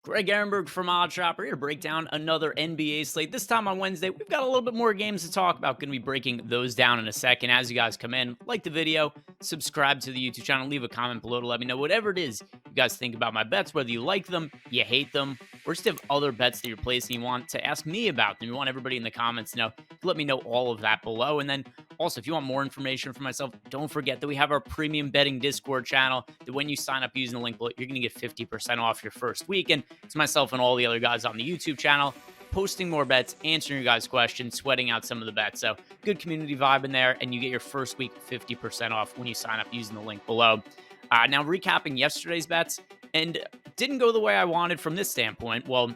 Greg Ehrenberg from OddsShopper here to break down another NBA slate. This time on Wednesday, we've got a little bit more games to talk about. Going to be breaking those down in a second. As you guys come in, like the video, subscribe to the YouTube channel, leave a comment below to let me know whatever it is you guys think about my bets, whether you like them, you hate them, or just have other bets that you're placing you want to ask me about them. You want everybody in the comments to know. Let me know all of that below. And then also, if you want more information from myself, don't forget that we have our premium betting Discord channel that when you sign up using the link below, you're going to get 50% off your first week. And it's myself and all the other guys on the YouTube channel posting more bets, answering your guys' questions, sweating out some of the bets. So good community vibe in there, and you get your first week 50% off when you sign up using the link below. Now, recapping yesterday's bets, and didn't go the way I wanted from this standpoint. Well,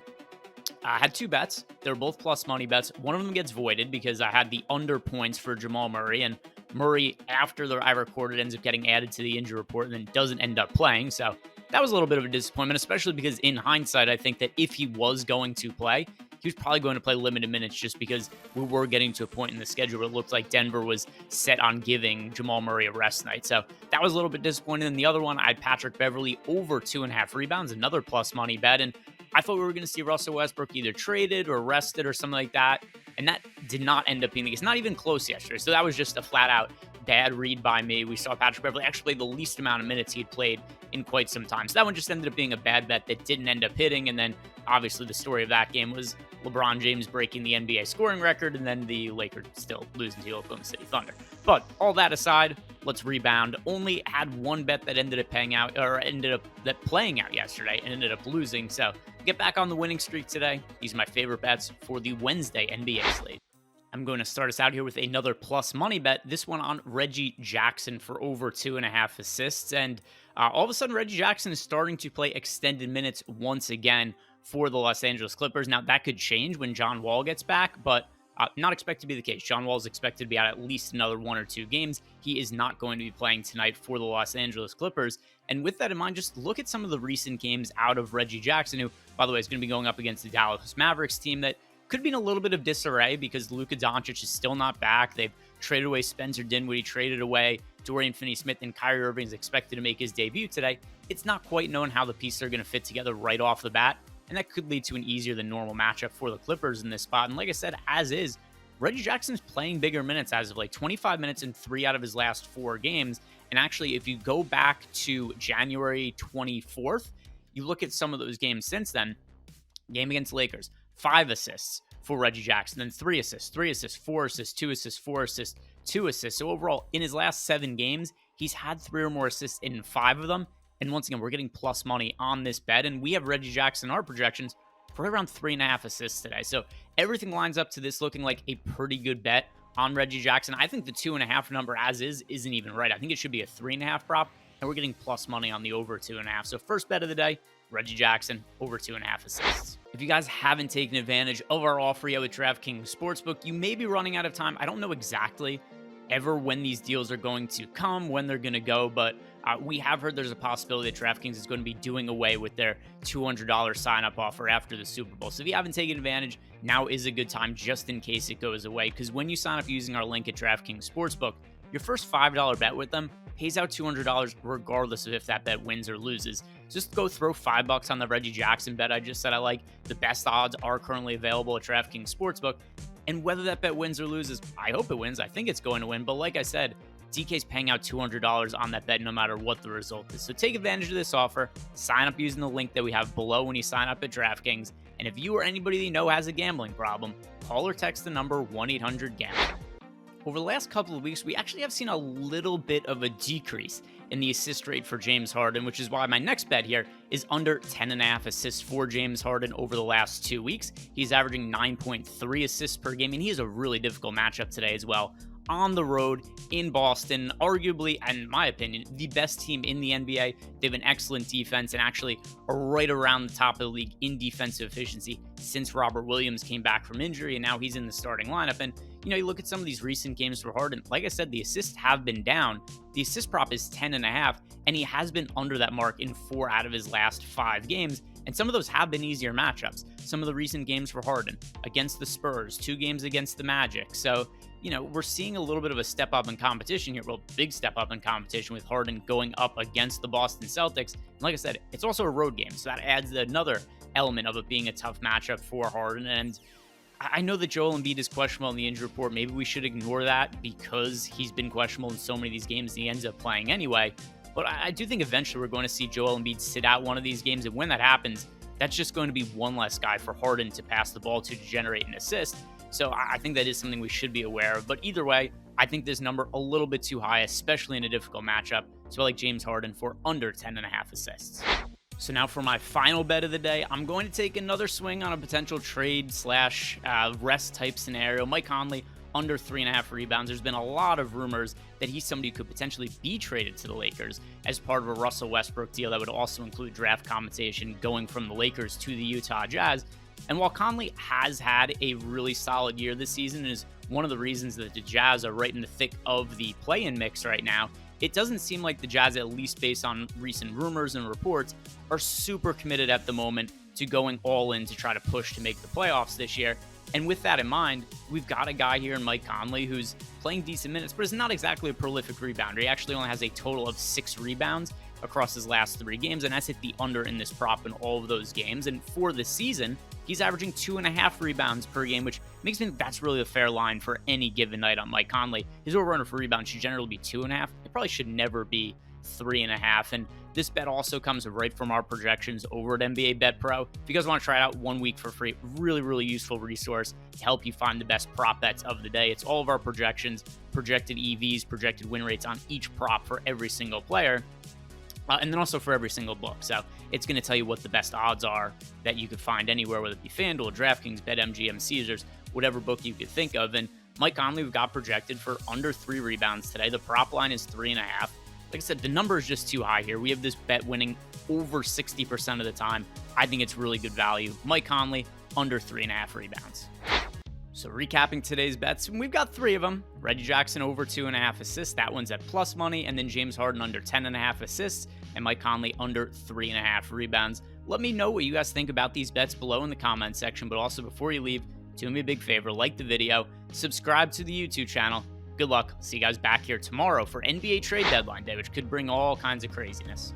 I had two bets. They were both plus money bets. One of them gets voided because I had the under points for Jamal Murray, and Murray, after I recorded, ends up getting added to the injury report and then doesn't end up playing. So that was a little bit of a disappointment, especially because in hindsight, I think that if he was going to play, he was probably going to play limited minutes just because we were getting to a point in the schedule where it looked like Denver was set on giving Jamal Murray a rest night. So that was a little bit disappointing. And the other one, I had Patrick Beverley over 2.5 rebounds, another plus money bet. And I thought we were going to see Russell Westbrook either traded or rested or something like that. And that did not end up being the case. Not even close yesterday. So that was just a flat out bad read by me. We saw Patrick Beverley actually play the least amount of minutes he'd played in quite some time. So that one just ended up being a bad bet that didn't end up hitting. And then obviously the story of that game was LeBron James breaking the NBA scoring record and then the Lakers still losing to the Oklahoma City Thunder. But all that aside, let's rebound. Only had one bet that ended up paying out, or ended up playing out yesterday and ended up losing. So get back on the winning streak today. These are my favorite bets for the Wednesday NBA slate. I'm going to start us out here with another plus money bet. This one on Reggie Jackson for over 2.5 assists. And all of a sudden, Reggie Jackson is starting to play extended minutes once again for the Los Angeles Clippers. Now, that could change when John Wall gets back, but not expected to be the case. John Wall is expected to be out at least another 1 or 2 games. He is not going to be playing tonight for the Los Angeles Clippers. And with that in mind, just look at some of the recent games out of Reggie Jackson, who, by the way, is going to be going up against the Dallas Mavericks team that could be in a little bit of disarray because Luka Doncic is still not back. They've traded away Spencer Dinwiddie, traded away Dorian Finney-Smith, and Kyrie Irving is expected to make his debut today. It's not quite known how the pieces are going to fit together right off the bat, and that could lead to an easier than normal matchup for the Clippers in this spot. And like I said, as is, Reggie Jackson's playing bigger minutes as of like 25 minutes in 3 out of his last 4 games. And actually, if you go back to January 24th, you look at some of those games since then. Game against Lakers, 5 assists for Reggie Jackson, then 3 assists, 4 assists, 2 assists, 4 assists, 2 assists. So overall, in his last 7 games, he's had 3 or more assists in 5 of them. And once again, we're getting plus money on this bet. And we have Reggie Jackson, our projections, for around 3.5 assists today. So everything lines up to this looking like a pretty good bet on Reggie Jackson. I think the 2.5 number as is isn't even right. I think it should be a 3.5 prop. And we're getting plus money on the over 2.5. So first bet of the day, Reggie Jackson, over 2.5 assists. If you guys haven't taken advantage of our offer yet with DraftKings Sportsbook, you may be running out of time. I don't know exactly ever when these deals are going to come, when they're going to go, but we have heard there's a possibility that DraftKings is going to be doing away with their $200 sign-up offer after the Super Bowl. So if you haven't taken advantage, now is a good time just in case it goes away, because when you sign up using our link at DraftKings Sportsbook, your first $5 bet with them pays out $200 regardless of if that bet wins or loses. Just go throw $5 on the Reggie Jackson bet I just said I like. The best odds are currently available at DraftKings Sportsbook. And whether that bet wins or loses, I hope it wins. I think it's going to win. But like I said, DK's paying out $200 on that bet no matter what the result is. So take advantage of this offer. Sign up using the link that we have below when you sign up at DraftKings. And if you or anybody that you know has a gambling problem, call or text the number 1-800-GAMBLER. Over the last couple of weeks, we actually have seen a little bit of a decrease in the assist rate for James Harden, which is why my next bet here is under 10.5 assists for James Harden over the last 2 weeks. He's averaging 9.3 assists per game, and he has a really difficult matchup today as well. On the road in Boston, arguably, in my opinion, the best team in the NBA. They have an excellent defense and actually are right around the top of the league in defensive efficiency since Robert Williams came back from injury, and now he's in the starting lineup. And you look at some of these recent games for Harden. Like I said, the assists have been down. The assist prop is 10.5, and he has been under that mark in 4 out of his last 5 games. And some of those have been easier matchups. Some of the recent games for Harden against the Spurs, 2 games against the Magic. So, we're seeing a little bit of a step up in competition here. Well, big step up in competition with Harden going up against the Boston Celtics. And like I said, it's also a road game. So that adds another element of it being a tough matchup for Harden. And I know that Joel Embiid is questionable in the injury report. Maybe we should ignore that because he's been questionable in so many of these games and he ends up playing anyway. But I do think eventually we're going to see Joel Embiid sit out one of these games. And when that happens, that's just going to be one less guy for Harden to pass the ball to generate an assist. So I think that is something we should be aware of. But either way, I think this number a little bit too high, especially in a difficult matchup. So I like James Harden for under 10.5 assists. So now for my final bet of the day, I'm going to take another swing on a potential trade slash rest type scenario. Mike Conley under 3.5 rebounds. There's been a lot of rumors that he's somebody who could potentially be traded to the Lakers as part of a Russell Westbrook deal that would also include draft compensation going from the Lakers to the Utah Jazz. And while Conley has had a really solid year this season and is one of the reasons that the Jazz are right in the thick of the play-in mix right now, it doesn't seem like the Jazz, at least based on recent rumors and reports, are super committed at the moment to going all in to try to push to make the playoffs this year. And with that in mind, we've got a guy here in Mike Conley who's playing decent minutes, but is not exactly a prolific rebounder. He actually only has a total of 6 rebounds across his last 3 games, and that's hit the under in this prop in all of those games. And for the season, he's averaging 2.5 rebounds per game, which makes me think that's really a fair line for any given night on Mike Conley. His over-under for rebounds should generally be 2.5. It probably should never be 3.5. And this bet also comes right from our projections over at NBA Bet Pro. If you guys want to try it out 1 week for free, really useful resource to help you find the best prop bets of the day. It's all of our projections, projected EVs, projected win rates on each prop for every single player. And then also for every single book. So it's going to tell you what the best odds are that you could find anywhere, whether it be FanDuel, DraftKings, BetMGM, Caesars, whatever book you could think of. And Mike Conley, we've got projected for under 3 rebounds today. The prop line is 3.5. Like I said, the number is just too high here. We have this bet winning over 60% of the time. I think it's really good value. Mike Conley, under 3.5 rebounds. So recapping today's bets, we've got 3 of them. Reggie Jackson over 2.5 assists. That one's at plus money. And then James Harden under 10.5 assists. And Mike Conley under 3.5 rebounds. Let me know what you guys think about these bets below in the comment section. But also before you leave, do me a big favor, like the video, subscribe to the YouTube channel. Good luck. See you guys back here tomorrow for NBA trade deadline day, which could bring all kinds of craziness.